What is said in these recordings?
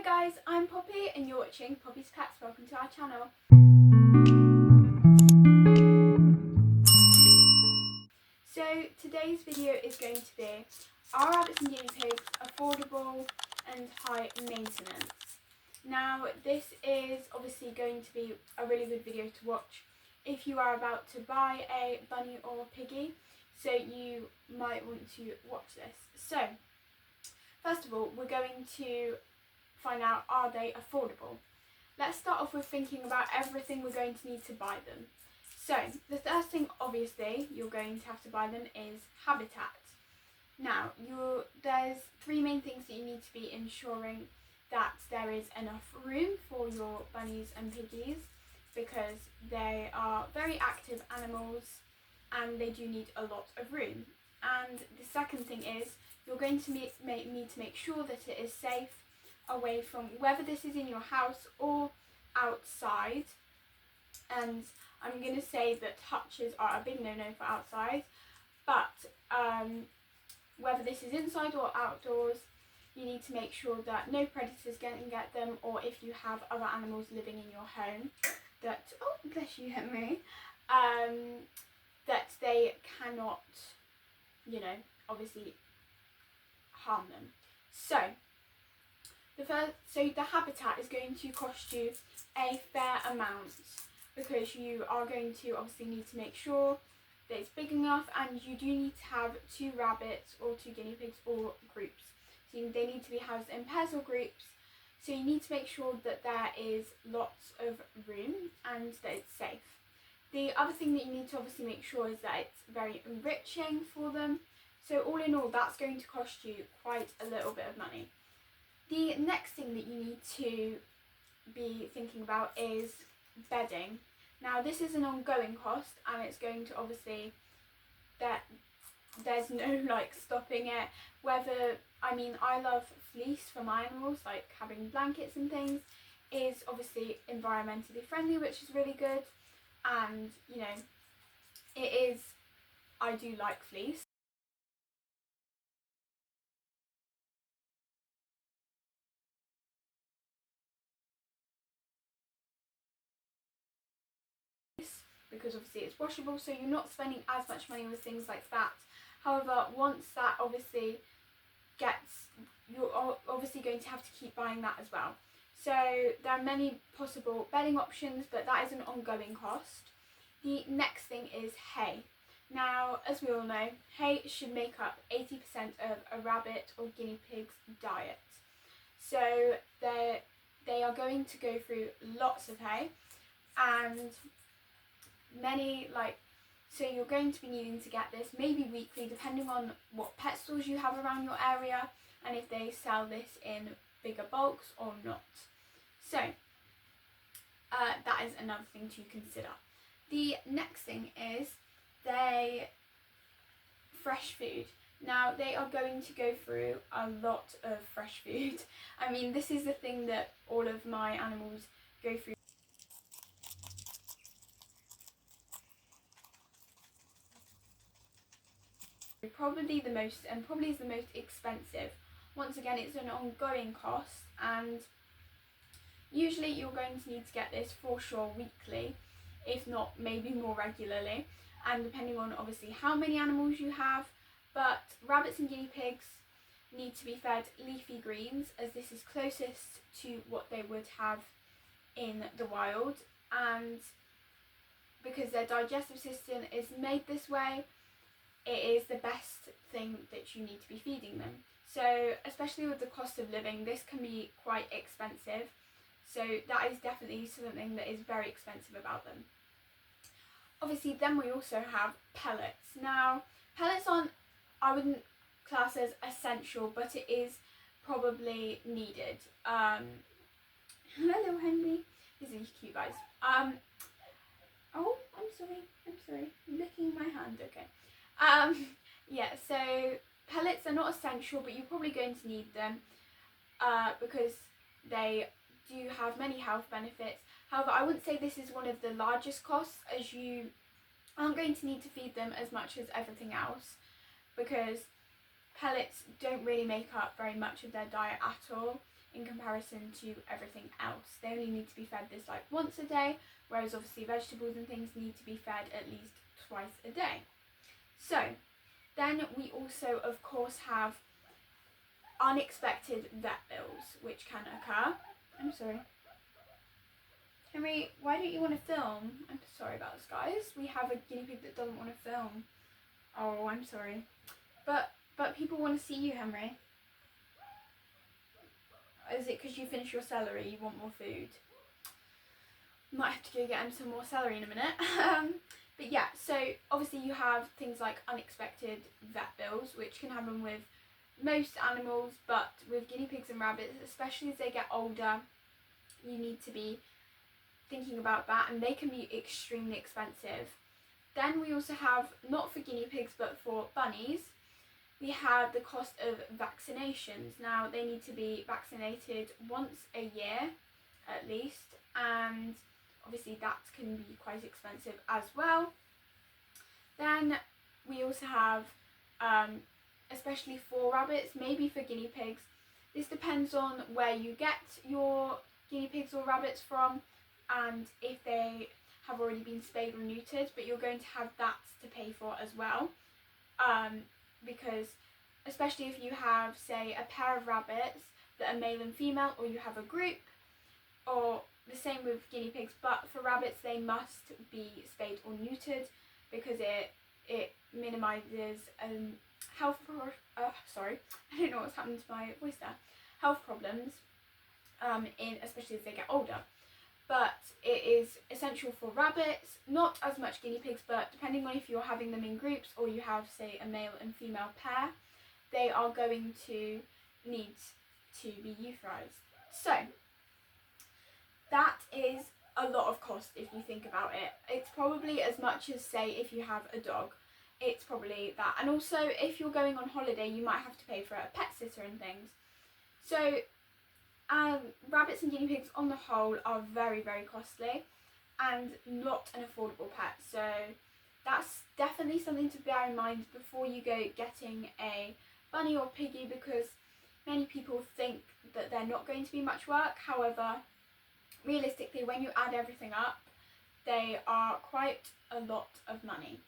guys, I'm Poppy and you're watching Poppy's Pets. Welcome to our channel. So today's video is going to be, are rabbits and guinea pigs affordable and high maintenance? Now this is obviously going to be a really good video to watch if you are about to buy a bunny or piggy, so you might want to watch this. So first of all, we're going to find out, are they affordable? Let's start off with thinking about everything we're going to need to buy them. So the first thing obviously you're going to have to buy them is habitat. Now there's three main things that you need to be ensuring: that there is enough room for your bunnies and piggies, because they are very active animals and they do need a lot of room. And the second thing is you're going to need to make sure that it is safe, away from, whether this is in your house or outside. And I'm going to say that touches are a big no-no for outside, but whether this is inside or outdoors, you need to make sure that no predators can get them, or if you have other animals living in your home, that, oh bless you Henry, that they cannot, obviously harm them. So the habitat is going to cost you a fair amount, because you are going to obviously need to make sure that it's big enough, and you do need to have 2 rabbits or 2 guinea pigs or groups. So they need to be housed in pairs or groups. So you need to make sure that there is lots of room and that it's safe. The other thing that you need to obviously make sure is that it's very enriching for them. So all in all, that's going to cost you quite a little bit of money. The next thing that you need to be thinking about is bedding. Now this is an ongoing cost, and it's going to obviously, there's no stopping it. I love fleece for my animals, like having blankets and things is obviously environmentally friendly, which is really good. And I do like fleece. Because obviously it's washable, so you're not spending as much money with things like that. However, once that obviously you're obviously going to have to keep buying that as well. So there are many possible bedding options, but that is an ongoing cost. The next thing is hay. Now, as we all know, hay should make up 80% of a rabbit or guinea pig's diet. So they are going to go through lots of hay, and so you're going to be needing to get this maybe weekly, depending on what pet stores you have around your area and if they sell this in bigger bulks or not. So that is another thing to consider. The next thing is fresh food. Now they are going to go through a lot of fresh food. This is the thing that all of my animals go through. Probably is the most expensive. Once again, it's an ongoing cost, and usually you're going to need to get this for sure weekly, if not maybe more regularly, and depending on obviously how many animals you have. But rabbits and guinea pigs need to be fed leafy greens, as this is closest to what they would have in the wild, and because their digestive system is made this way, it is the best thing that you need to be feeding them. So especially with the cost of living, this can be quite expensive. So that is definitely something that is very expensive about them. Obviously then we also have pellets. Now pellets I wouldn't class as essential, but it is probably needed. Hello Henry. These are cute guys. Oh, I'm sorry. I'm licking my hand, okay. Yeah, so pellets are not essential, but you're probably going to need them because they do have many health benefits. However, I wouldn't say this is one of the largest costs, as you aren't going to need to feed them as much as everything else, because pellets don't really make up very much of their diet at all. in comparison to everything else. They only need to be fed this like once a day, whereas obviously vegetables and things need to be fed at least twice a day. So then we also of course have unexpected vet bills which can occur. I'm sorry. Henry, why don't you want to film? I'm sorry about this, guys. We have a guinea pig that doesn't want to film. Oh, I'm sorry. But people want to see you, Henry. Is it because you finished your celery, you want more food? Might have to go get him some more celery in a minute. But yeah, so obviously you have things like unexpected vet bills, which can happen with most animals, but with guinea pigs and rabbits, especially as they get older, you need to be thinking about that, and they can be extremely expensive. Then we also have, not for guinea pigs but for bunnies, we have the cost of vaccinations. Now they need to be vaccinated once a year at least, and obviously that can be quite expensive as well. Then we also have, especially for rabbits, maybe for guinea pigs, this depends on where you get your guinea pigs or rabbits from and if they have already been spayed or neutered, but you're going to have that to pay for as well, because especially if you have, say, a pair of rabbits that are male and female, or you have a group, or the same with guinea pigs, but for rabbits they must be spayed or neutered because it minimises health sorry, I don't know what's happened to my voice there, health problems especially as they get older. But it is essential for rabbits, not as much guinea pigs, but depending on if you're having them in groups or you have, say, a male and female pair, they are going to need to be euthanized. So that is a lot of cost if you think about it. It's probably as much as, say, if you have a dog, it's probably that. And also if you're going on holiday, you might have to pay for a pet sitter and things. So rabbits and guinea pigs on the whole are very, very costly and not an affordable pet. So that's definitely something to bear in mind before you go getting a bunny or piggy, because many people think that they're not going to be much work. However, realistically, when you add everything up, they are quite a lot of money.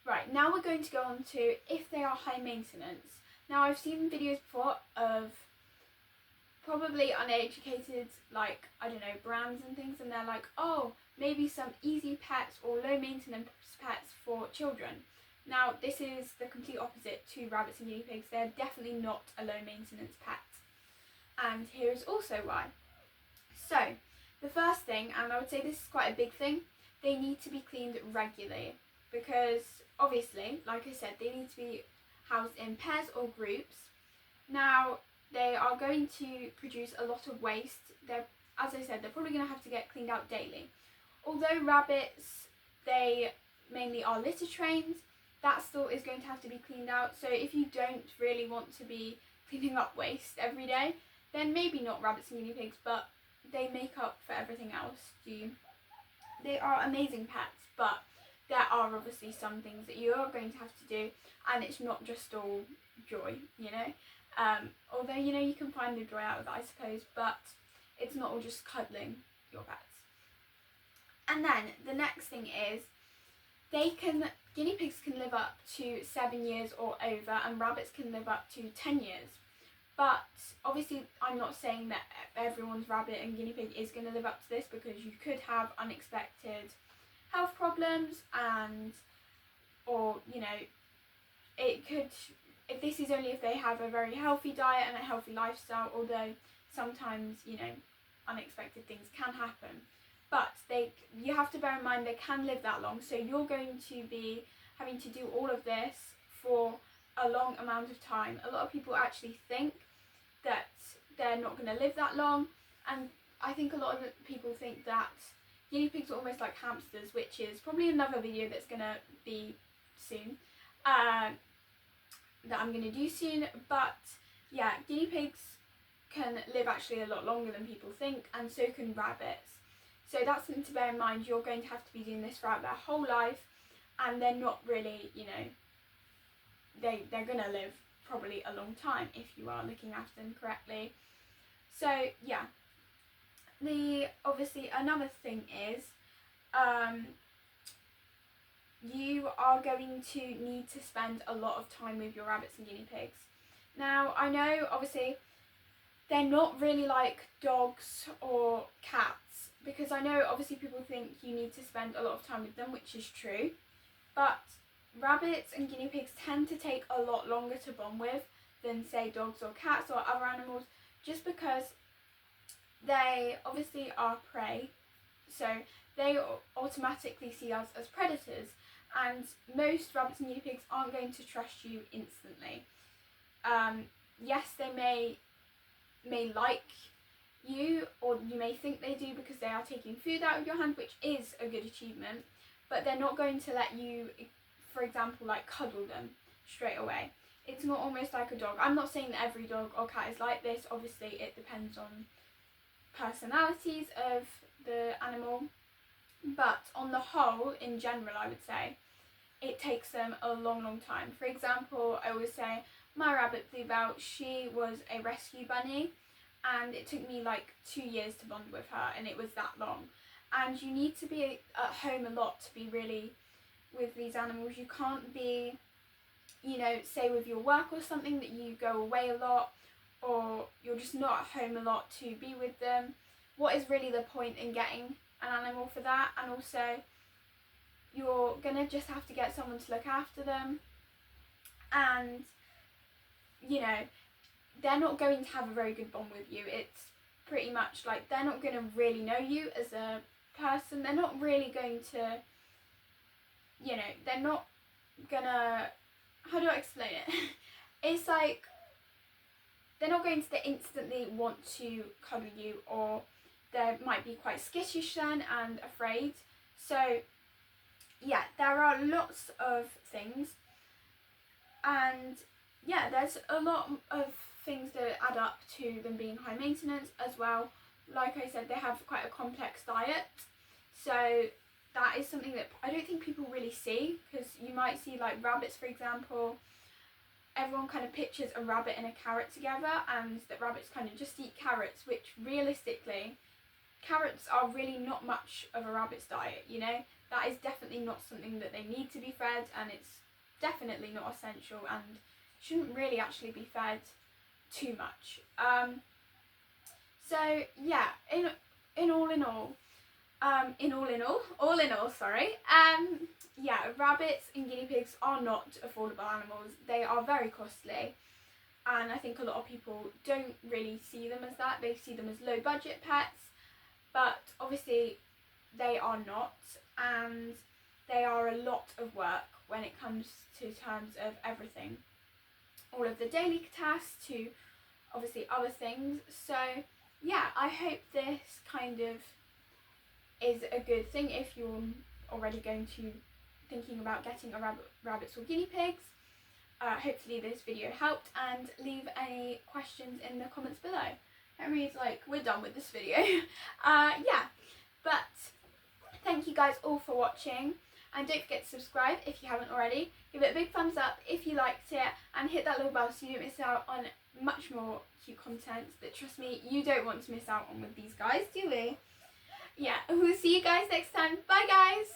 Right, now we're going to go on to if they are high maintenance. Now I've seen videos before of probably uneducated, like, I don't know, brands and things, and they're like, oh, maybe some easy pets or low maintenance pets for children. Now this is the complete opposite to rabbits and guinea pigs. They're definitely not a low maintenance pet, and here's also why. So the first thing, and I would say this is quite a big thing, they need to be cleaned regularly, because obviously, like I said, they need to be housed in pairs or groups. Now they are going to produce a lot of waste. As I said, they're probably going to have to get cleaned out daily. Although rabbits, they mainly are litter trained, that still is going to have to be cleaned out. So if you don't really want to be cleaning up waste every day, then maybe not rabbits and guinea pigs, but they make up for everything else. They are amazing pets, but there are obviously some things that you are going to have to do, and it's not just all joy, you know. Although, you know, you can find the joy out of it, I suppose, but it's not all just cuddling your pets. And then the next thing is, guinea pigs can live up to 7 years or over, and rabbits can live up to 10 years. But obviously I'm not saying that everyone's rabbit and guinea pig is going to live up to this, because you could have unexpected health problems, or, you know, it could, if this is only if they have a very healthy diet and a healthy lifestyle, although sometimes, you know, unexpected things can happen. But you have to bear in mind they can live that long, so you're going to be having to do all of this for a long amount of time. A lot of people actually think that they're not going to live that long, and I think a lot of people think that guinea pigs are almost like hamsters, which is probably another video that's going to be soon, that I'm going to do soon. But yeah, guinea pigs can live actually a lot longer than people think, and so can rabbits. So that's something to bear in mind. You're going to have to be doing this throughout their whole life, and they're not really, you know, they're going to live probably a long time if you are looking after them correctly. So yeah, obviously another thing is you are going to need to spend a lot of time with your rabbits and guinea pigs. Now I know obviously they're not really like dogs or cats, because I know obviously people think you need to spend a lot of time with them, which is true, but rabbits and guinea pigs tend to take a lot longer to bond with than say dogs or cats or other animals, just because they obviously are prey, so they automatically see us as predators, and most rabbits and guinea pigs aren't going to trust you instantly. Yes, they may like you, or you may think they do because they are taking food out of your hand, which is a good achievement, but they're not going to let you, for example, like cuddle them straight away. It's not almost like a dog. I'm not saying that every dog or cat is like this, obviously it depends on personalities of the animal, but on the whole, in general, I would say it takes them a long time. For example, I always say my rabbit Bluebell, she was a rescue bunny, and it took me like 2 years to bond with her, and it was that long. And you need to be at home a lot to be really with these animals. You can't be, you know, say with your work or something, that you go away a lot, or you're just not at home a lot to be with them. What is really the point in getting an animal for that? And also you're gonna just have to get someone to look after them, and you know, they're not going to have a very good bond with you. It's pretty much like they're not going to really know you as a person. They're not really going to, you know, they're not gonna, how do I explain it? It's like they're not going to instantly want to cuddle you, or they might be quite skittish then and afraid. So yeah, there are lots of things, and yeah, there's a lot of things that add up to them being high maintenance as well. Like I said, they have quite a complex diet, so that is something that I don't think people really see, because you might see like rabbits, for example. Everyone kind of pictures a rabbit and a carrot together, and that rabbits kind of just eat carrots, which realistically, carrots are really not much of a rabbit's diet, you know. That is definitely not something that they need to be fed, and it's definitely not essential, and shouldn't really actually be fed too much. So yeah, all in all, sorry. Yeah, rabbits and guinea pigs are not affordable animals. They are very costly, and I think a lot of people don't really see them as that. They see them as low budget pets, but obviously they are not, and they are a lot of work when it comes to terms of everything. All of the daily tasks to obviously other things. So yeah, I hope this kind of is a good thing if you're already thinking about getting a rabbits or guinea pigs. Hopefully this video helped, and leave any questions in the comments below. Henry's like, we're done with this video. Yeah, but thank you guys all for watching, and don't forget to subscribe if you haven't already. Give it a big thumbs up if you liked it, and hit that little bell so you don't miss out on much more cute content that, trust me, you don't want to miss out on with these guys, do we? Yeah, we'll see you guys next time. Bye guys!